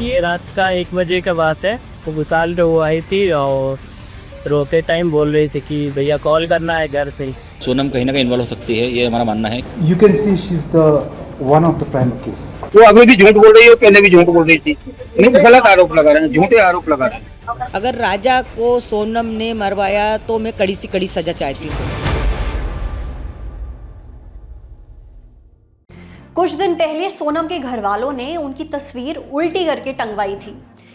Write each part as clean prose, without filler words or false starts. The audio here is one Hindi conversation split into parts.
ये रात का 1 बजे का बात है। वो विशाल जो वो आई थी और रोते टाइम बोल रही थी कि भैया कॉल करना है घर से। सोनम कहीं ना कहीं इन्वॉल्व हो सकती है, ये हमारा मानना है। You can see she's the one of the prime case. वो अभी भी झूठ बोल रही है, पहले भी झूठ बोल रही थी। नहीं, गलत आरोप लगा रहे हैं, झूठे आरोप लगा रहे हैं। अगर राजा को सोनम ने मरवाया तो मैं कड़ी से कड़ी सजा चाहती हूँ। कुछ दिन पहले सोनम के घर वालों ने उनकी तस्वीर उल्टी करके टंगवाई थी।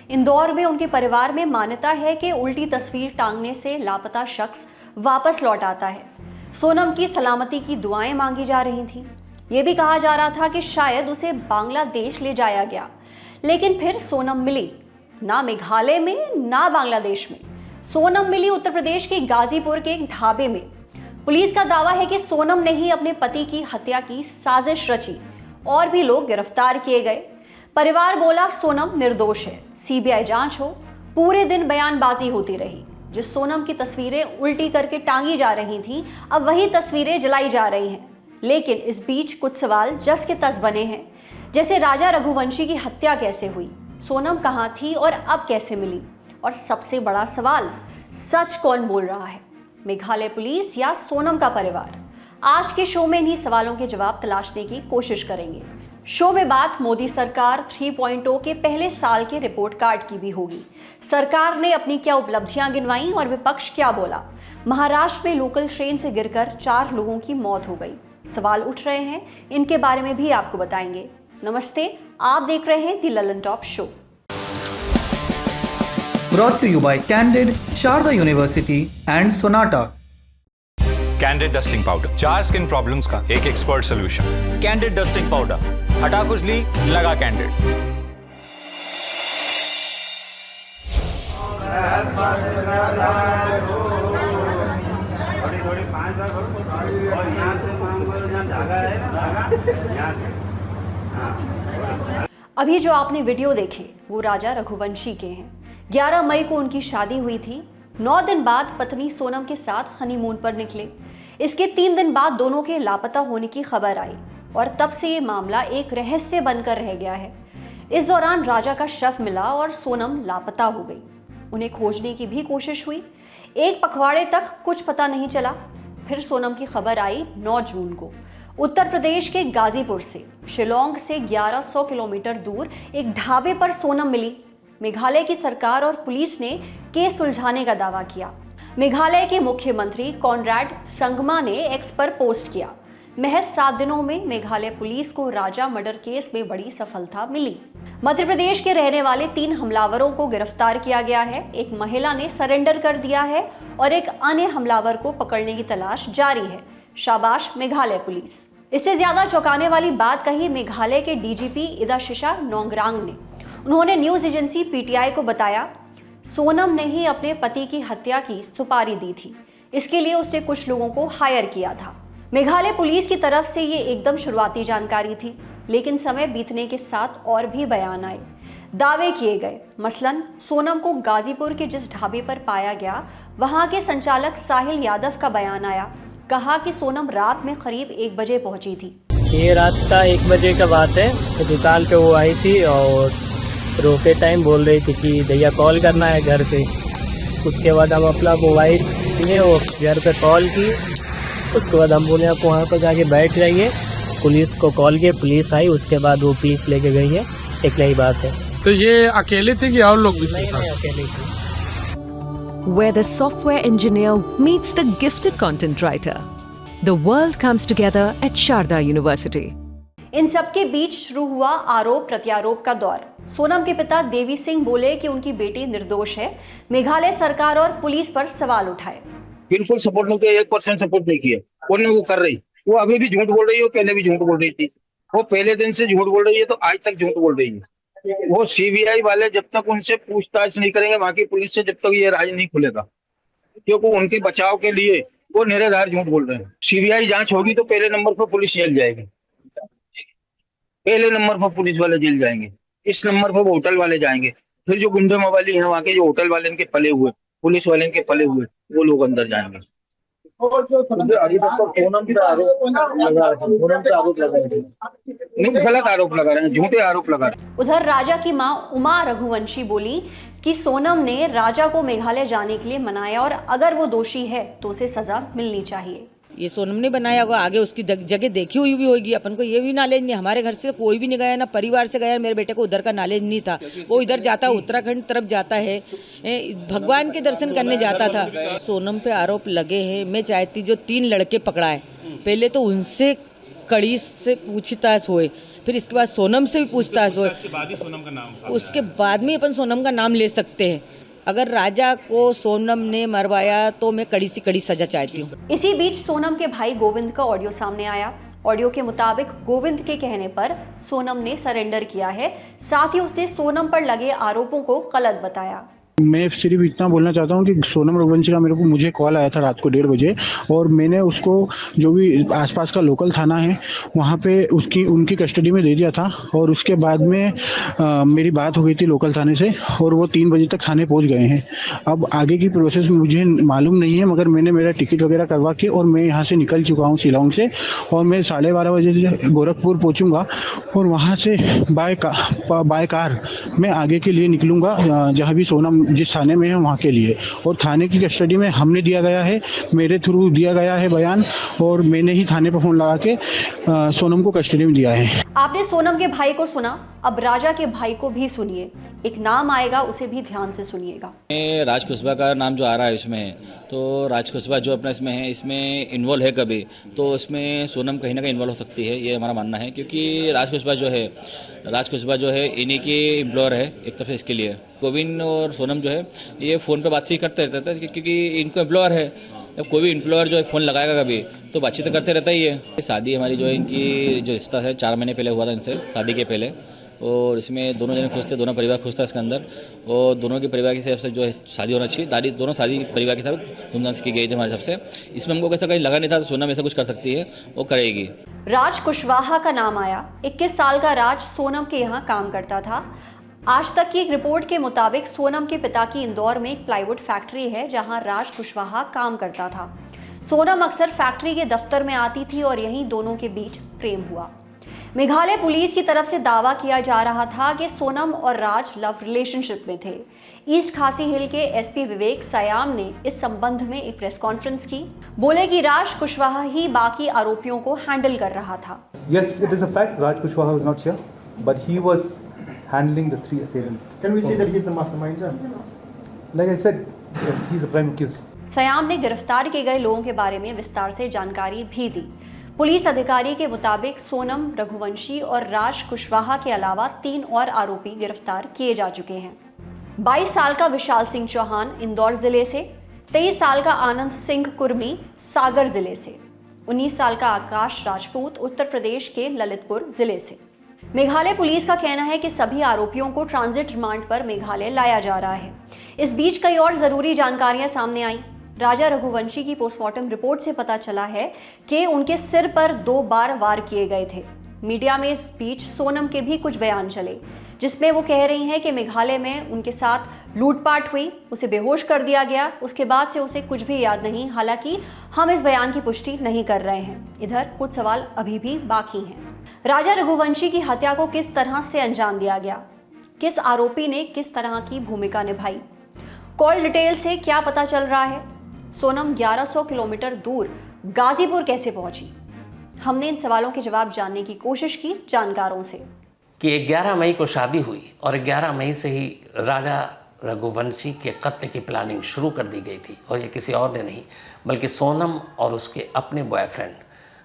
इंदौर में उनके परिवार में मान्यता है कि उल्टी तस्वीर टांगने से लापता शख्स वापस लौट आता है। सोनम की सलामती की दुआएं मांगी जा रही थीं। ये भी कहा जा रहा था कि शायद उसे बांग्लादेश ले जाया गया, लेकिन फिर सोनम मिली ना मेघालय में ना बांग्लादेश में। सोनम मिली उत्तर प्रदेश के गाजीपुर के एक ढाबे में। पुलिस का दावा है कि सोनम ने ही अपने पति की हत्या की साजिश रची। और भी लोग गिरफ्तार किए गए। परिवार बोला सोनम निर्दोष है, सीबीआई जांच हो। पूरे दिन बयानबाजी होती रही। जिस सोनम की तस्वीरें उल्टी करके टांगी जा रही थीं, अब वही तस्वीरें जलाई जा रही हैं। लेकिन इस बीच कुछ सवाल जस के तस बने हैं, जैसे राजा रघुवंशी की हत्या कैसे हुई, सोनम कहाँ थी और अब कैसे मिली, और सबसे बड़ा सवाल, सच कौन बोल रहा है, मेघालय पुलिस या सोनम का परिवार। आज के शो में इन्हीं सवालों के जवाब तलाशने की कोशिश करेंगे। शो में बात मोदी सरकार 3.0 के पहले साल के रिपोर्ट कार्ड की भी होगी। सरकार ने अपनी क्या उपलब्धियां गिनवाई और विपक्ष क्या बोला। महाराष्ट्र में लोकल ट्रेन से गिरकर 4 लोगों की मौत हो गई। सवाल उठ रहे हैं, इनके बारे में भी आपको बताएंगे। नमस्ते, आप देख रहे हैं the Lallantop show. Brought to you by Candid, Sharda University and Sonata. Candid dusting powder, 4 skin problems का एक expert solution. Candid dusting powder, हटा खुजली, लगा कैंडिड। अभी जो आपने वीडियो देखे वो राजा रघुवंशी के हैं। 11 मई को उनकी शादी हुई थी। 9 दिन बाद पत्नी सोनम के साथ हनीमून पर निकले। इसके 3 दिन बाद दोनों के लापता होने की खबर आई और तब से ये मामला एक रहस्य बनकर रह गया है। इस दौरान राजा का शव मिला और सोनम लापता हो गई। उन्हें खोजने की भी कोशिश हुई। एक पखवाड़े तक कुछ पता नहीं चला। फिर सोनम की खबर आई 9 जून को। उत्तर प्रदेश के गाजीपुर से, शिलोंग से 1100 किलोमीटर दूर एक ढाबे पर सोनम मिली। मेघालय की सरकार और पुलिस ने केस सुलझाने का दावा किया। मेघालय के मुख्यमंत्री कॉनराड संगमा ने एक्स पर पोस्ट किया। महज 7 दिनों में मेघालय पुलिस को राजा मर्डर केस में बड़ी सफलता मिली। मध्य प्रदेश के रहने वाले 3 हमलावरों को गिरफ्तार किया गया है। एक महिला ने सरेंडर कर दिया है और एक अन्य हमलावर को पकड़ने की तलाश जारी है। शाबाश मेघालय पुलिस। इससे ज्यादा चौंकाने वाली बात कही मेघालय के डीजीपी इदाशिशा नोंगरांग ने। उन्होंने न्यूज एजेंसी पीटीआई को बताया, सोनम ने ही अपने पति की हत्या की सुपारी दी थी। इसके लिए उसने कुछ लोगों को हायर किया था। मेघालय पुलिस की तरफ से ये एकदम शुरुआती जानकारी थी, लेकिन समय बीतने के साथ और भी बयान आए, दावे किए गए। मसलन सोनम को गाजीपुर के जिस ढाबे पर पाया गया, वहां के संचालक साहिल यादव का बयान आया। कहा कि सोनम रात में करीब 1 बजे पहुंची थी। ये रात का 1 बजे का बात है। तो विशाल पे वो आई थी और रोते टाइम बोल रही थी कि भैया कॉल करना है घर से। उसके बाद हम अपना मोबाइल लिए वो घर पे कॉल की। उसके बाद हम बोले आप वहाँ पर जाके बैठ जाइए। पुलिस को कॉल किए, पुलिस आई। उसके बाद वो पीस लेके गई है। एक नई बात है। तो ये अकेले थे कि और लोग भी थे? नहीं, अकेले थी। Where the software engineer meets the gifted content writer. The world comes together at Sharda University. इन सबके बीच शुरू हुआ आरोप प्रत्यारोप का दौर। सोनम के पिता देवी सिंह बोले कि उनकी बेटी निर्दोष है। मेघालय सरकार और पुलिस पर सवाल उठाए। बिल्कुल सपोर्ट नहीं किया, 1% सपोर्ट नहीं किया। और वो कर रही, वो अभी भी झूठ बोल रही है, पहले भी झूठ बोल रही थी। वो पहले दिन से झूठ बोल रही है, तो आज तक झूठ बोल रही है। वो सीबीआई वाले जब तक उनसे पूछताछ नहीं करेंगे, वहां की पुलिस से, जब तक ये राज नहीं खुलेगा, क्योंकि उनके बचाव के लिए वो निराधार झूठ बोल रहे हैं। सीबीआई जांच होगी तो पहले नंबर पर पुलिस जेल जाएगी, पहले नंबर पर पुलिस वाले जेल जाएंगे, इस नंबर पर होटल वाले जाएंगे, फिर जो गुंडे मवाली हैं वहां के, जो होटल वाले इनके पले हुए, पुलिस वाले इनके पले हुए, वो लोग अंदर जाएंगे। अभी तक तो सोनम पे आरोप लगा रहे हैं, नहीं गलत आरोप लगा रहे हैं, झूठे आरोप लगा रहे हैं। उधर राजा की मां उमा रघुवंशी बोली कि सोनम ने राजा को मेघालय जाने के लिए मनाया और अगर वो दोषी है तो उसे सजा मिलनी चाहिए। ये सोनम ने बनाया होगा, आगे उसकी जगह देखी हुई भी होगी। अपन को ये भी नॉलेज नहीं, हमारे घर से कोई भी नहीं गया, ना परिवार से गया। मेरे बेटे को उधर का नॉलेज नहीं था, वो इधर जाता उत्तराखंड तरफ जाता है, भगवान के दर्शन करने जाता था। सोनम पे आरोप लगे हैं, मैं चाहती जो 3 लड़के पकड़ा है पहले तो उनसे कड़ी से पूछताछ होए, फिर इसके बाद सोनम से भी पूछताछ होए, उसके बाद में अपन सोनम का नाम ले सकते हैं। अगर राजा को सोनम ने मरवाया तो मैं कड़ी से कड़ी सजा चाहती हूँ। इसी बीच सोनम के भाई गोविंद का ऑडियो सामने आया। ऑडियो के मुताबिक गोविंद के कहने पर सोनम ने सरेंडर किया है, साथ ही उसने सोनम पर लगे आरोपों को गलत बताया। मैं सिर्फ इतना बोलना चाहता हूँ कि सोनम रघुवंशी का मुझे कॉल आया था रात को 1:30 बजे और मैंने उसको जो भी आसपास का लोकल थाना है वहाँ पे उनकी कस्टडी में दे दिया था और उसके बाद में मेरी बात हो गई थी लोकल थाने से और वो 3 बजे तक थाने पहुँच गए हैं। अब आगे की प्रोसेस मुझे मालूम नहीं है, मगर मैंने मेरा टिकट वगैरह करवा के और मैं यहाँ से निकल चुका हूँ शिलांग से और मैं 12:30 बजे गोरखपुर पहुँचूँगा और वहाँ से बाय कार मैं आगे के लिए निकलूँगा जहाँ भी सोनम जिस थाने में है वहाँ के लिए। और थाने की कस्टडी में हमने दिया गया है, मेरे थ्रू दिया गया है बयान और मैंने ही थाने पर फोन लगा के सोनम को कस्टडी में दिया है। आपने सोनम के भाई को सुना, अब राजा के भाई को भी सुनिए। एक नाम आएगा, उसे भी ध्यान से सुनिएगा। राज कुशवाहा का नाम जो आ रहा है इसमें, तो राज कुशवाहा जो अपना इसमें है, इसमें इन्वॉल्व है कभी तो इसमें सोनम कहीं ना कहीं इन्वॉल्व हो सकती है, ये हमारा मानना है। क्योंकि राज कुशवाहा जो है इन्हीं की एम्प्लॉयर है एक तरफ से। इसके लिए गोविंद और सोनम जो है ये फ़ोन पे बातचीत करते रहते हैं क्योंकि इनको एम्प्लॉयर है। अब कोई भी एम्प्लॉयर जो है फ़ोन लगाएगा कभी तो बातचीत करते रहता ही है। शादी हमारी जो है, इनकी जो रिश्ता है 4 महीने पहले हुआ था इनसे, शादी के पहले, और इसमें दोनों जने खुश थे, दोनों परिवार खुश था इसके अंदर और दोनों के परिवार के हिसाब से जो है शादी होना चाहिए। दोनों शादी परिवार के साथ धूमधाम से की गई थी हमारे हिसाब से। इसमें हमको कैसा कहीं लगा नहीं था सोनम ऐसा कुछ कर सकती है, वो करेगी। राज कुशवाहा का नाम आया। 21 साल का राज सोनम के यहाँ काम करता था। आज तक की एक रिपोर्ट के मुताबिक सोनम के पिता की इंदौर में एक प्लाईवुड फैक्ट्री है जहां राज कुशवाहा काम करता था। सोनम अक्सर फैक्ट्री के दफ्तर में आती थी और यहीं दोनों के बीच प्रेम हुआ। मेघालय पुलिस की तरफ से दावा किया जा रहा था कि सोनम और राज लव रिलेशनशिप में थे। ईस्ट खासी हिल के एसपी विवेक सयाम ने इस संबंध में एक प्रेस कॉन्फ्रेंस की। बोले कि राज कुशवाहा ही बाकी आरोपियों को हैंडल कर रहा था। Yes, it is a fact. Raj Kushwaha was not here, but he was handling the 3 assailants. Can we say that he's the mastermind? Like I said, he's the prime accused. Siam ने गिरफ्तार किए गए लोगों के बारे में विस्तार से जानकारी भी दी। पुलिस अधिकारी के मुताबिक सोनम रघुवंशी और राज कुशवाहा के अलावा 3 और आरोपी गिरफ्तार किए जा चुके हैं। 22 साल का विशाल सिंह चौहान इंदौर जिले से, 23 साल का आनंद सिंह कुर्मी सागर जिले से, 19 साल का आकाश राजपूत उत्तर प्रदेश के ललितपुर जिले से। मेघालय पुलिस का कहना है कि सभी आरोपियों को ट्रांजिट रिमांड पर मेघालय लाया जा रहा है। इस बीच कई और जरूरी जानकारियां सामने आई। राजा रघुवंशी की पोस्टमार्टम रिपोर्ट से पता चला है कि उनके सिर पर 2 बार वार किए गए थे। मीडिया में इस बीच सोनम के भी कुछ बयान चले जिसमें वो कह रही हैं कि मेघालय में उनके साथ लूटपाट हुई, उसे बेहोश कर दिया गया, उसके बाद से उसे कुछ भी याद नहीं। हालांकि हम इस बयान की पुष्टि नहीं कर रहे हैं। इधर कुछ सवाल अभी भी बाकी हैं। राजा रघुवंशी की हत्या को किस तरह से अंजाम दिया गया, किस आरोपी ने किस तरह की भूमिका निभाई, कॉल डिटेल से क्या पता चल रहा है, सोनम 1100 किलोमीटर दूर गाजीपुर कैसे पहुंची। हमने इन सवालों के जवाब जानने की कोशिश की जानकारों से। कि 11 मई को शादी हुई और 11 मई से ही राजा रघुवंशी के कत्ल की प्लानिंग शुरू कर दी गई थी और ये किसी और ने नहीं बल्कि सोनम और उसके अपने बॉयफ्रेंड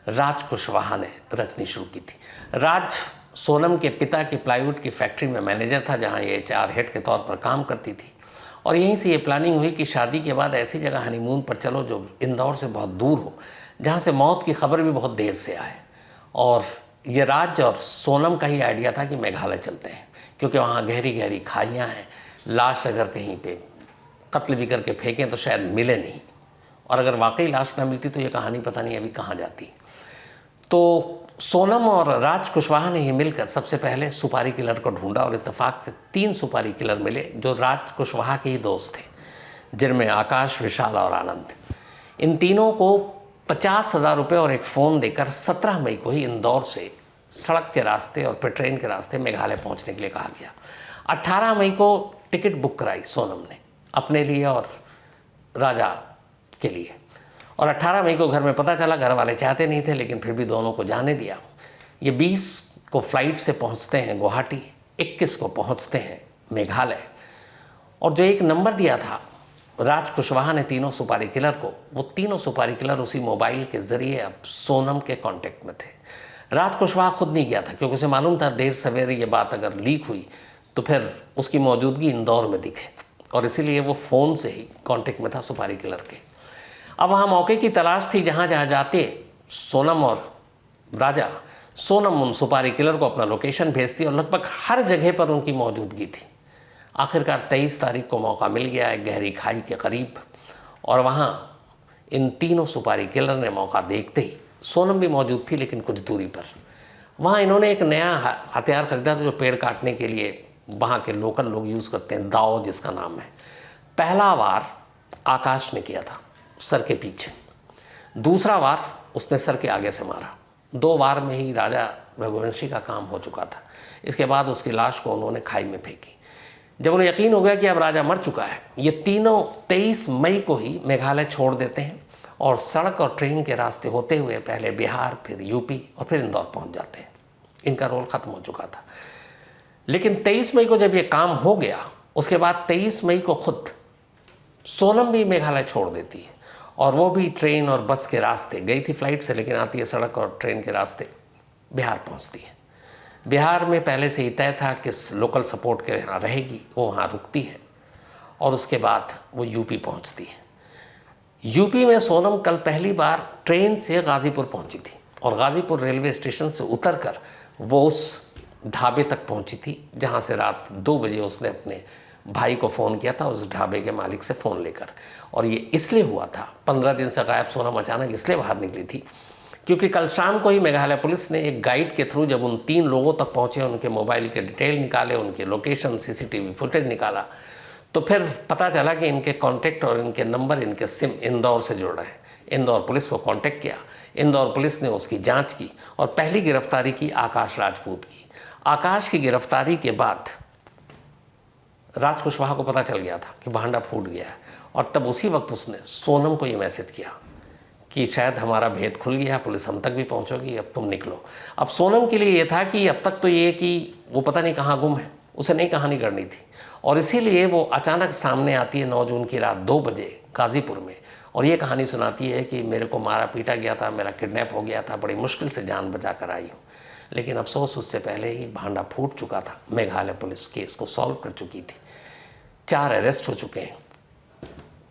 राज कुशवाहा ने रचनी शुरू की थी। राज सोनम के पिता की प्लाईवुड की फैक्ट्री में मैनेजर था जहां ये HR हेड के तौर पर काम करती थी और यहीं से ये प्लानिंग हुई कि शादी के बाद ऐसी जगह हनीमून पर चलो जो इंदौर से बहुत दूर हो, जहाँ से मौत की खबर भी बहुत देर से आए। और ये राज और सोनम का ही आइडिया था कि मेघालय चलते हैं क्योंकि वहाँ गहरी गहरी खाइयाँ हैं, लाश अगर कहीं पे कत्ल भी करके फेंकें तो शायद मिले नहीं, और अगर वाकई लाश न मिलती तो ये कहानी पता नहीं अभी कहाँ जाती। तो सोनम और राज कुशवाहा ने ही मिलकर सबसे पहले सुपारी किलर को ढूंढा और इत्तेफाक से 3 सुपारी किलर मिले जो राज कुशवाहा के ही दोस्त थे, जिनमें आकाश, विशाल और आनंद। इन तीनों को 50,000 रुपये और एक फ़ोन देकर 17 मई को ही इंदौर से सड़क के रास्ते और फिर ट्रेन के रास्ते मेघालय पहुंचने के लिए कहा गया। 18 मई को टिकट बुक कराई सोनम ने अपने लिए और राजा के लिए, और 18 मई को घर में पता चला, घर वाले चाहते नहीं थे लेकिन फिर भी दोनों को जाने दिया। ये 20 को फ्लाइट से पहुंचते हैं गुवाहाटी, 21 को पहुंचते हैं मेघालय। और जो एक नंबर दिया था राज कुशवाहा ने तीनों सुपारी किलर को, वो तीनों सुपारी किलर उसी मोबाइल के ज़रिए अब सोनम के कांटेक्ट में थे। राज कुशवाहा खुद नहीं गया था क्योंकि उसे मालूम था देर सवेरे ये बात अगर लीक हुई तो फिर उसकी मौजूदगी इंदौर में दिखे, और इसीलिए वो फ़ोन से ही कांटेक्ट में था सुपारी किलर के। अब वहाँ मौके की तलाश थी, जहाँ जहाँ जाते सोनम और राजा, सोनम उन सुपारी किलर को अपना लोकेशन भेजती और लगभग हर जगह पर उनकी मौजूदगी थी। आखिरकार 23 तारीख को मौका मिल गया एक गहरी खाई के करीब, और वहाँ इन तीनों सुपारी किलर ने मौका देखते ही, सोनम भी मौजूद थी लेकिन कुछ दूरी पर, वहाँ इन्होंने एक नया हथियार खरीदा था जो पेड़ काटने के लिए वहाँ के लोकल लोग यूज़ करते हैं, दाव जिसका नाम है। पहला वार आकाश ने किया था सर के पीछे, दूसरा वार उसने सर के आगे से मारा। 2 वार में ही राजा रघुवंशी का काम हो चुका था। इसके बाद उसकी लाश को उन्होंने खाई में फेंकी। जब उन्हें यकीन हो गया कि अब राजा मर चुका है, ये तीनों 23 मई को ही मेघालय छोड़ देते हैं और सड़क और ट्रेन के रास्ते होते हुए पहले बिहार, फिर यूपी और फिर इंदौर पहुंच जाते हैं। इनका रोल ख़त्म हो चुका था। लेकिन 23 मई को जब ये काम हो गया, उसके बाद 23 मई को खुद सोनम भी मेघालय छोड़ देती है, और वो भी ट्रेन और बस के रास्ते, गई थी फ्लाइट से लेकिन आती है सड़क और ट्रेन के रास्ते, बिहार पहुंचती है। बिहार में पहले से ही तय था कि लोकल सपोर्ट के यहाँ रहेगी, वो वहाँ रुकती है, और उसके बाद वो यूपी पहुँचती है। यूपी में सोनम कल पहली बार ट्रेन से गाज़ीपुर पहुँची थी, और गाज़ीपुर रेलवे स्टेशन से उतरकर वो उस ढाबे तक पहुँची थी जहाँ से रात 2 बजे उसने अपने भाई को फ़ोन किया था, उस ढाबे के मालिक से फ़ोन लेकर। और ये इसलिए हुआ था, 15 दिन से गायब सोनम अचानक इसलिए बाहर निकली थी क्योंकि कल शाम को ही मेघालय पुलिस ने एक गाइड के थ्रू जब उन 3 लोगों तक पहुँचे, उनके मोबाइल के डिटेल निकाले, उनके लोकेशन CCTV फुटेज निकाला, तो फिर पता चला कि इनके कॉन्टैक्ट और इनके नंबर, इनके सिम इंदौर से जुड़ रहे हैं। इंदौर पुलिस को कांटेक्ट किया, इंदौर पुलिस ने उसकी जांच की और पहली गिरफ्तारी की आकाश राजपूत की। आकाश की गिरफ्तारी के बाद राज कुशवाहा को पता चल गया था कि भांडा फूट गया है, और तब उसी वक्त उसने सोनम को ये मैसेज किया कि शायद हमारा भेद खुल गया, पुलिस हम तक भी पहुंचोगी, अब तुम निकलो। अब सोनम के लिए ये था कि अब तक तो ये कि वो पता नहीं कहाँ गुम है, उसे नई कहानी करनी थी, और इसीलिए वो अचानक सामने आती है 9 जून की रात 2 बजे गाज़ीपुर में, और ये कहानी सुनाती है कि मेरे को मारा पीटा गया था, मेरा किडनैप हो गया था, बड़ी मुश्किल से जान बचा कर आई हूँ। लेकिन अफसोस उससे पहले ही भांडा फूट चुका था। मेघालय पुलिस केस को सॉल्व कर चुकी थी, 4 अरेस्ट हो चुके हैं,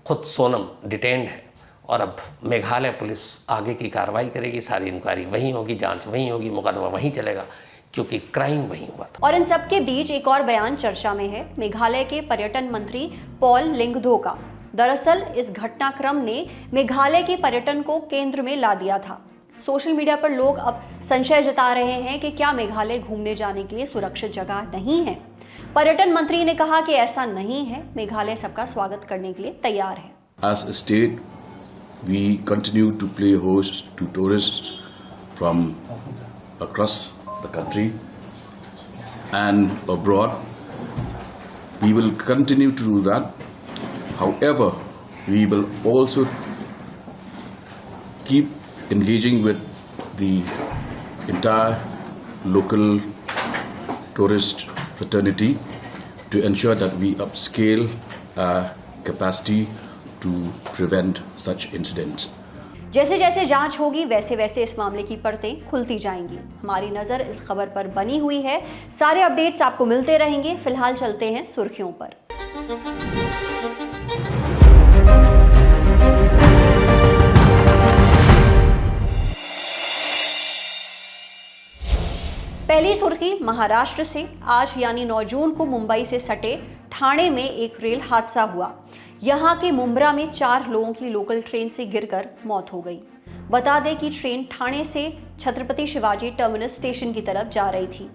खुद सोनम डिटेन्ड है, और अब मेघालय पुलिस आगे की कार्रवाई करेगी। सारी इंक्वायरी वहीं होगी, जांच वहीं होगी, मुकदमा वहीं चलेगा क्योंकि क्राइम वहीं हुआ था। और इन सब के बीच एक और बयान चर्चा में है, मेघालय के पर्यटन मंत्री पॉल लिंगदो का। दरअसल इस घटनाक्रम ने मेघालय के पर्यटन को केंद्र में ला दिया था। सोशल मीडिया पर लोग अब संशय जता रहे हैं कि क्या मेघालय घूमने जाने के लिए सुरक्षित जगह नहीं है। पर्यटन मंत्री ने कहा कि ऐसा नहीं है, मेघालय सबका स्वागत करने के लिए तैयार है। As a state, we continue to play host to tourists from across the country and abroad. We will continue to do that. However, we will also keep engaging with the entire local tourist fraternity to ensure that we upscale our capacity to prevent such incidents. जैसे जैसे जांच होगी वैसे वैसे इस मामले की परतें खुलती जाएंगी। हमारी नज़र इस खबर पर बनी हुई है, सारे अपडेट्स आपको मिलते रहेंगे। फिलहाल चलते हैं सुर्खियों पर। पहली सुर्खी महाराष्ट्र से। आज यानी 9 जून को मुंबई से सटे ठाणे में एक रेल हादसा हुआ। यहाँ के मुंब्रा में 4 लोगों की लोकल ट्रेन से गिरकर मौत हो गई। बता दें कि ट्रेन ठाणे से छत्रपति शिवाजी टर्मिनस स्टेशन की तरफ जा रही थी।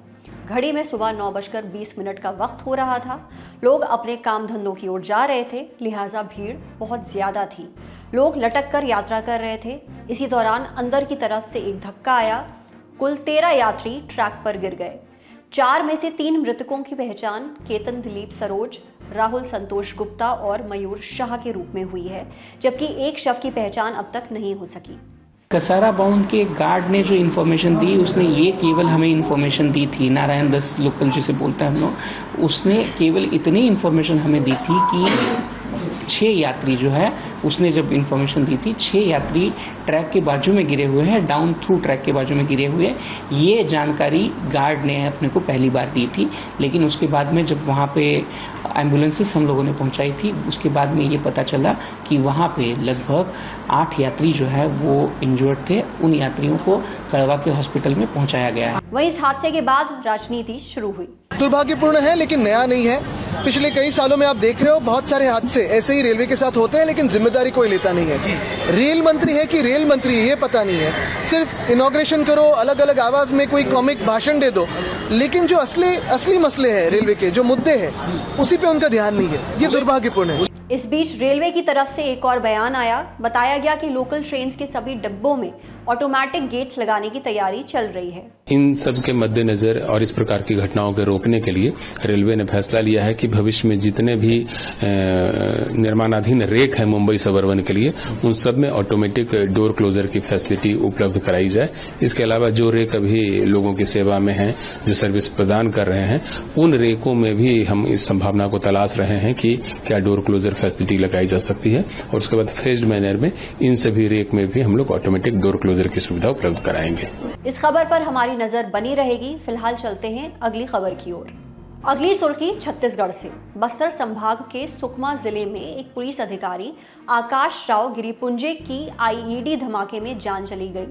घड़ी में सुबह 9:20 का वक्त हो रहा था। लोग अपने काम धंधों की ओर जा रहे थे, लिहाजा भीड़ बहुत ज़्यादा थी। लोग लटक कर यात्रा कर रहे थे। इसी दौरान अंदर की तरफ से एक धक्का आया। कुल 13 यात्री ट्रैक पर गिर गए। 4 में से 3 मृतकों की पहचान केतन दिलीप सरोज, राहुल संतोष गुप्ता और मयूर शाह के रूप में हुई है, जबकि एक शव की पहचान अब तक नहीं हो सकी। कसारा बाउंड के गार्ड ने जो इन्फॉर्मेशन दी, उसने ये केवल हमें इन्फॉर्मेशन दी थी, नारायण दास लोकल जिसे बोलते हैं हम लोग, उसने केवल इतनी इन्फॉर्मेशन हमें दी थी कि 6 यात्री जो है, उसने जब इन्फॉर्मेशन दी थी 6 यात्री ट्रैक के बाजू में गिरे हुए हैं, डाउन थ्रू ट्रैक के बाजू में गिरे हुए हैं। ये जानकारी गार्ड ने अपने को पहली बार दी थी, लेकिन उसके बाद में जब वहाँ पे एम्बुलेंसेस हम लोगों ने पहुंचाई थी, उसके बाद में ये पता चला कि वहाँ पे लगभग 8 यात्री जो है वो इंजर्ड थे। उन यात्रियों को कड़वा के हॉस्पिटल में पहुंचाया गया है। वहीं इस हादसे के बाद राजनीति शुरू हुई। दुर्भाग्यपूर्ण है लेकिन नया नहीं है। पिछले कई सालों में आप देख रहे हो बहुत सारे हादसे ऐसे ही रेलवे के साथ होते हैं, लेकिन जिम्मेदारी कोई लेता नहीं है। रेल मंत्री है कि रेल मंत्री ये पता नहीं है। सिर्फ इनॉग्रेशन करो, अलग अलग आवाज में कोई कॉमिक भाषण दे दो, लेकिन जो असली मसले हैं रेलवे के, जो मुद्दे हैं, उसी पे उनका ध्यान नहीं है। ये दुर्भाग्यपूर्ण है। इस बीच रेलवे की तरफ से एक और बयान आया। बताया गया कि लोकल ट्रेन्स के सभी डिब्बों में ऑटोमेटिक गेट्स लगाने की तैयारी चल रही है। इन सब के मद्देनजर और इस प्रकार की घटनाओं को रोकने के लिए रेलवे ने फैसला लिया है कि भविष्य में जितने भी निर्माणाधीन रेक है मुंबई सबअर्बन के लिए, उन सब में ऑटोमेटिक डोर क्लोजर की फैसिलिटी उपलब्ध कराई जाए। इसके अलावा जो रेक अभी लोगों की सेवा में हैं, जो सर्विस प्रदान कर रहे हैं, उन रेकों में भी हम इस संभावना को तलाश रहे हैं कि क्या डोर क्लोजर फैसिलिटी लगाई जा सकती है, और उसके बाद फेज्ड मैनर में इन सभी रेक में भी हम लोग ऑटोमेटिक डोर क्लोजर की सुविधा उपलब्ध कराएंगे। इस खबर पर हमारी नजर बनी रहेगी। फिलहाल चलते हैं अगली खबर की ओर। अगली सुर्खी छत्तीसगढ़ से। बस्तर संभाग के सुकमा जिले में एक पुलिस अधिकारी आकाश राव गिरिपुंजे की आईईडी धमाके में जान चली गई।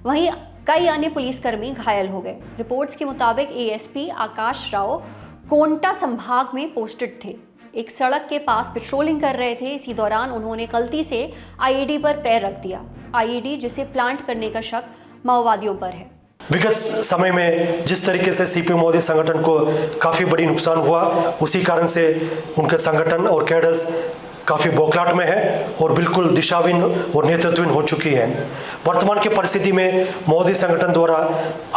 वहीं कई अन्य पुलिसकर्मी घायल हो गए। रिपोर्ट्स के मुताबिक एएसपी आकाश राव कोंटा संभाग में पोस्टेड थे। एक सड़क के पास पेट्रोलिंग कर रहे थे। इसी दौरान उन्होंने गलती से आईईडी पर पैर रख दिया। आईईडी जिसे प्लांट करने का शक माओवादियों पर है। विगत समय में जिस तरीके से सीपी मोदी संगठन को काफी बड़ी नुकसान हुआ, उसी कारण से उनके संगठन और कैडर्स काफी बौखलाहट में है और बिल्कुल दिशाहीन और नेतृत्वहीन हो चुकी है। वर्तमान की परिस्थिति में मोदी संगठन द्वारा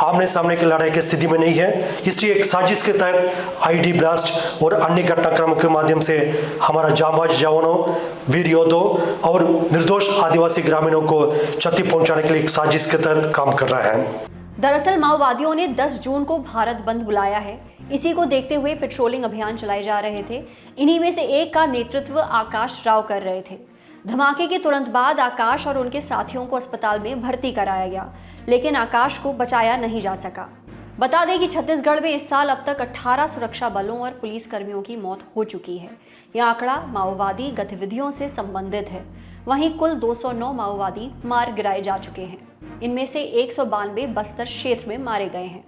आमने सामने की लड़ाई की स्थिति में नहीं है, इसलिए एक साजिश के तहत आईडी ब्लास्ट और अन्य घटनाक्रमों के माध्यम से हमारा जांबाज जवानों, वीर योद्धों और निर्दोष आदिवासी ग्रामीणों को क्षति पहुंचाने के लिए एक साजिश के तहत काम कर रहा है। दरअसल माओवादियों ने 10 जून को भारत बंद बुलाया है। इसी को देखते हुए पेट्रोलिंग अभियान चलाए जा रहे थे। इन्हीं में से एक का नेतृत्व आकाश राव कर रहे थे। धमाके के तुरंत बाद आकाश और उनके साथियों को अस्पताल में भर्ती कराया गया, लेकिन आकाश को बचाया नहीं जा सका। बता दें कि छत्तीसगढ़ में इस साल अब तक 18 सुरक्षा बलों और पुलिस कर्मियों की मौत हो चुकी है। यह आंकड़ा माओवादी गतिविधियों से संबंधित है। वहीं कुल 209 माओवादी मार गिराए जा चुके हैं। इनमें से 192 बस्तर क्षेत्र में मारे गए हैं।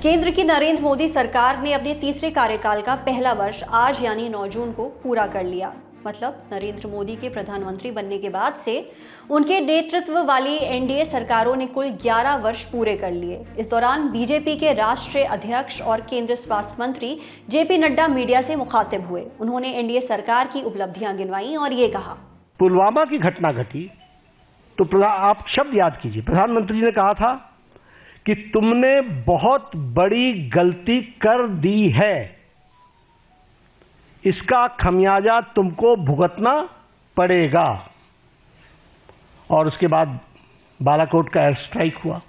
केंद्र की नरेंद्र मोदी सरकार ने अपने तीसरे कार्यकाल का पहला वर्ष आज यानी 9 जून को पूरा कर लिया। मतलब नरेंद्र मोदी के प्रधानमंत्री बनने के बाद से उनके नेतृत्व वाली एनडीए सरकारों ने कुल 11 वर्ष पूरे कर लिए। इस दौरान बीजेपी के राष्ट्रीय अध्यक्ष और केंद्रीय स्वास्थ्य मंत्री जेपी नड्डा मीडिया से मुखातिब हुए। उन्होंने एनडीए सरकार की उपलब्धियां गिनवाई और ये कहा, पुलवामा की घटना घटी तो आप शब्द याद कीजिए, प्रधानमंत्री ने कहा था कि तुमने बहुत बड़ी गलती कर दी है, इसका खमियाजा तुमको भुगतना पड़ेगा। और उसके बाद बालाकोट का एयर स्ट्राइक हुआ।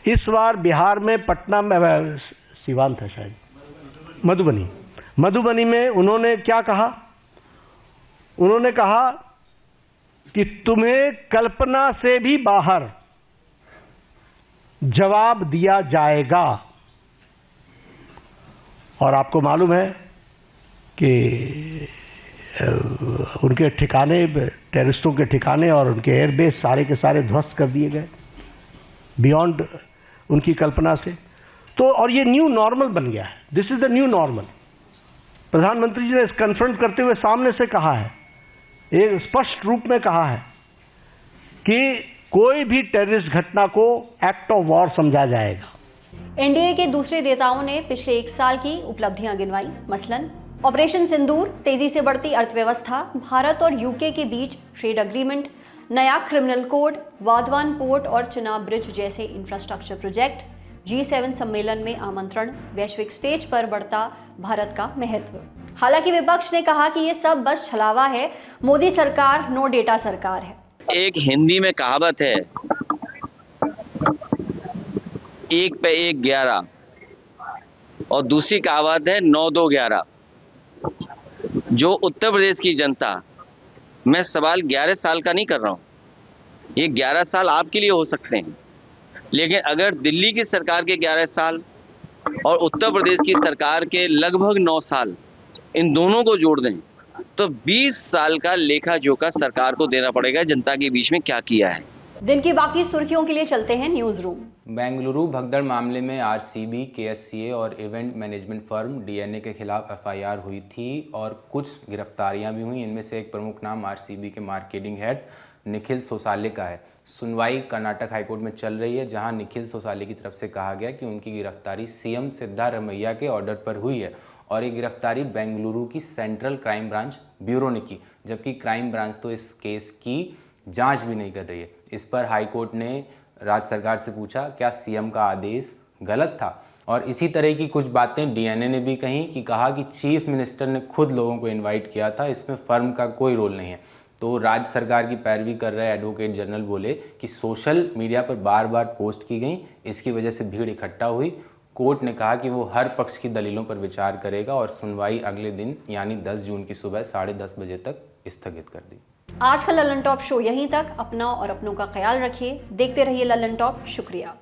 इस बार बिहार में पटना में, सिवान था शायद, मधुबनी में उन्होंने क्या कहा? उन्होंने कहा कि तुम्हें कल्पना से भी बाहर जवाब दिया जाएगा। और आपको मालूम है कि उनके ठिकाने, टेररिस्टों के ठिकाने और उनके एयरबेस सारे के सारे ध्वस्त कर दिए गए बियॉन्ड उनकी कल्पना से। तो और ये न्यू नॉर्मल बन गया है। This is the new normal. प्रधानमंत्री जी ने इस कन्फ्रंट करते हुए सामने से कहा है, एक स्पष्ट रूप में कहा है कि कोई भी टेररिस्ट घटना को एक्ट ऑफ वॉर समझा जाएगा। एनडीए के दूसरे नेताओं ने पिछले 1 साल की उपलब्धियां गिनवाई। मसलन ऑपरेशन सिंदूर, तेजी से बढ़ती अर्थव्यवस्था, भारत और यूके के बीच ट्रेड एग्रीमेंट, नया क्रिमिनल कोड, वाधवान पोर्ट और चिनाब ब्रिज जैसे इंफ्रास्ट्रक्चर प्रोजेक्ट, G7 सम्मेलन में आमंत्रण, वैश्विक स्टेज पर बढ़ता भारत का महत्व। हालांकि विपक्ष ने कहा कि ये सब बस छलावा है, मोदी सरकार नो डेटा सरकार है। एक हिंदी में कहावत है, 1 पे 1 11, और दूसरी कहावत है 9 2 11। जो उत्तर प्रदेश की जनता, मैं सवाल 11 साल का नहीं कर रहा हूँ, ये 11 साल आपके लिए हो सकते हैं, लेकिन अगर दिल्ली की सरकार के 11 साल और उत्तर प्रदेश की सरकार के लगभग 9 साल, इन दोनों को जोड़ दें तो 20 साल का लेखा जोखा सरकार को देना पड़ेगा जनता के बीच में क्या किया है। दिन की बाकी सुर्खियों के लिए चलते हैं न्यूज रूम। बेंगलुरु भगदड़ मामले में आरसीबी, केएससीए और इवेंट मैनेजमेंट फर्म डीएनए के खिलाफ एफआईआर हुई थी और कुछ गिरफ्तारियां भी हुई। इनमें से एक प्रमुख नाम आरसीबी के मार्केटिंग हेड निखिल सोसाले का है। सुनवाई कर्नाटक हाईकोर्ट में चल रही है, जहां निखिल सोसाले की तरफ से कहा गया कि उनकी गिरफ्तारी सीएम सिद्धारमैया के ऑर्डर पर हुई है और ये गिरफ्तारी बेंगलुरु की सेंट्रल क्राइम ब्रांच ब्यूरो ने की, जबकि क्राइम ब्रांच तो इस केस की जांच भी नहीं कर रही है। इस पर हाईकोर्ट ने राज्य सरकार से पूछा क्या सीएम का आदेश गलत था, और इसी तरह की कुछ बातें डीएनए ने भी कही कि कहा कि चीफ मिनिस्टर ने खुद लोगों को इनवाइट किया था, इसमें फर्म का कोई रोल नहीं है। तो राज्य सरकार की पैरवी कर रहे एडवोकेट जनरल बोले कि सोशल मीडिया पर बार बार पोस्ट की गई, इसकी वजह से भीड़ इकट्ठा हुई। कोर्ट ने कहा कि वो हर पक्ष की दलीलों पर विचार करेगा और सुनवाई अगले दिन यानी 10 जून की सुबह 10:30 बजे तक स्थगित कर दी। आज का ललन टॉप शो यहीं तक। अपना और अपनों का ख्याल रखिए, देखते रहिए ललन टॉप। शुक्रिया।